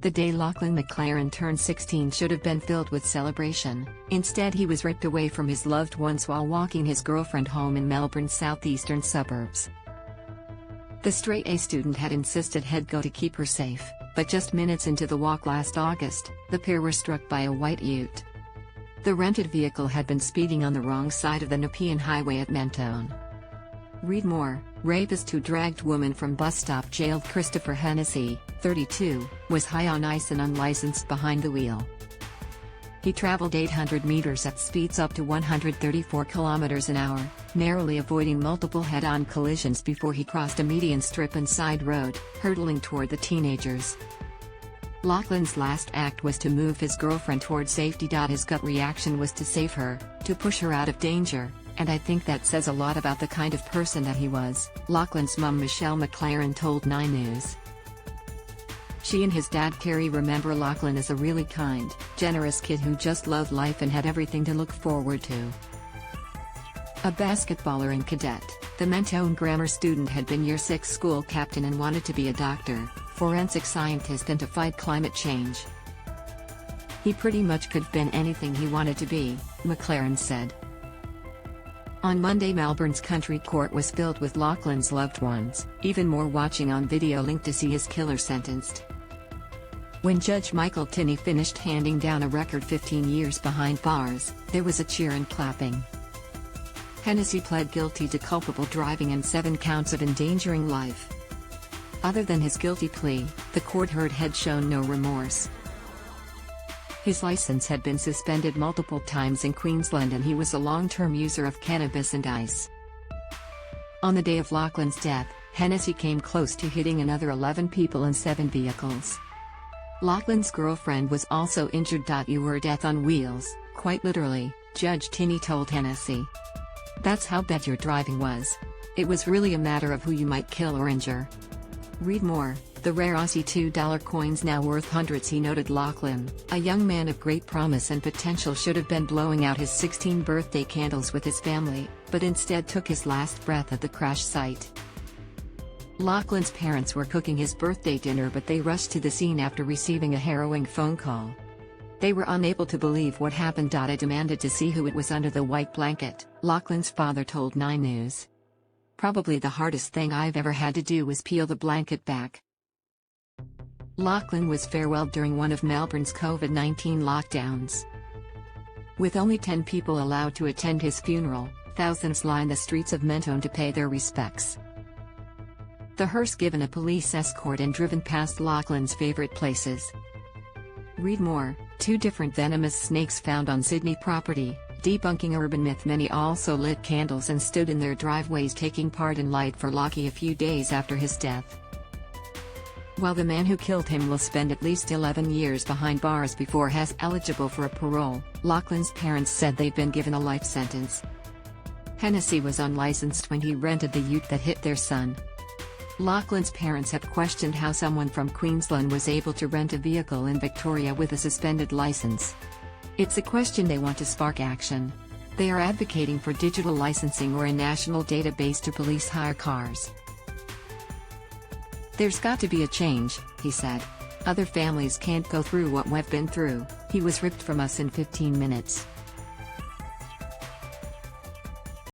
The day Lachlan McLaren turned 16 should have been filled with celebration. Instead, he was ripped away from his loved ones while walking his girlfriend home in Melbourne's southeastern suburbs. The straight-A student had insisted he'd go to keep her safe, but just minutes into the walk last August, the pair were struck by a white ute. The rented vehicle had been speeding on the wrong side of the Nepean Highway at Mentone.READ MORE. Rapist who dragged woman from bus stop jailedChristopher Henness, 32, was high on ice and unlicensed behind the wheel. He traveled 800 meters at speeds up to 134 kilometers an hour, narrowly avoiding multiple head-on collisions before he crossed a median strip and side road, hurtling toward the teenagers. Lachlan's last act was to move his girlfriend toward safety. His gut reaction was to save her, to push her out of danger, and I think that says a lot about the kind of person that he was, Lachlan's mum Michelle McLaren told 9 News. She and his dad Kerry remember Lachlan as a really kind, generous kid who just loved life and had everything to look forward to. A basketballer and cadet, the Mentone grammar student had been Year 6 school captain and wanted to be a doctor, forensic scientist and to fight climate change. He pretty much could have been anything he wanted to be, McLaren said. On Monday, Melbourne's country court was filled with Lachlan's loved ones, even more watching on video linked to see his killer sentenced. When Judge Michael Tinney finished handing down a record 15 years behind bars, there was a cheer and clapping. Henness pled guilty to culpable driving and 7 counts of endangering life. Other than his guilty plea, the court heard had shown no remorse. His license had been suspended multiple times in Queensland and he was a long-term user of cannabis and ice. On the day of Lachlan's death, Henness came close to hitting another 11 people and 7 vehicles. Lachlan's girlfriend was also injured. You were death on wheels, quite literally, Judge Tinney told Henness. That's how bad your driving was. It was really a matter of who you might kill or injure. Read more. The rare Aussie $2 coins now worth hundreds. He noted Lachlan, a young man of great promise and potential, should have been blowing out his 16th birthday candles with his family, but instead took his last breath at the crash site. Lachlan's parents were cooking his birthday dinner, but they rushed to the scene after receiving a harrowing phone call. They were unable to believe what happened. I demanded to see who it was under the white blanket, Lachlan's father told 9 News. Probably the hardest thing I've ever had to do was peel the blanket back. Lachlan was farewelled during one of Melbourne's COVID-19 lockdowns. With only 10 people allowed to attend his funeral, thousands lined the streets of Mentone to pay their respects. The hearse given a police escort and driven past Lachlan's favorite places. Read more. 2 different venomous snakes found on Sydney property, debunking urban myth. Many also lit candles and stood in their driveways taking part in Light for Lachie a few days after his death. While the man who killed him will spend at least 11 years behind bars before he's eligible for a parole, Lachlan's parents said they've been given a life sentence. Henness was unlicensed when he rented the ute that hit their son. Lachlan's parents have questioned how someone from Queensland was able to rent a vehicle in Victoria with a suspended license. It's a question they want to spark action. They are advocating for digital licensing or a national database to police hire cars. There's got to be a change, he said. Other families can't go through what we've been through. He was ripped from us in 15 minutes.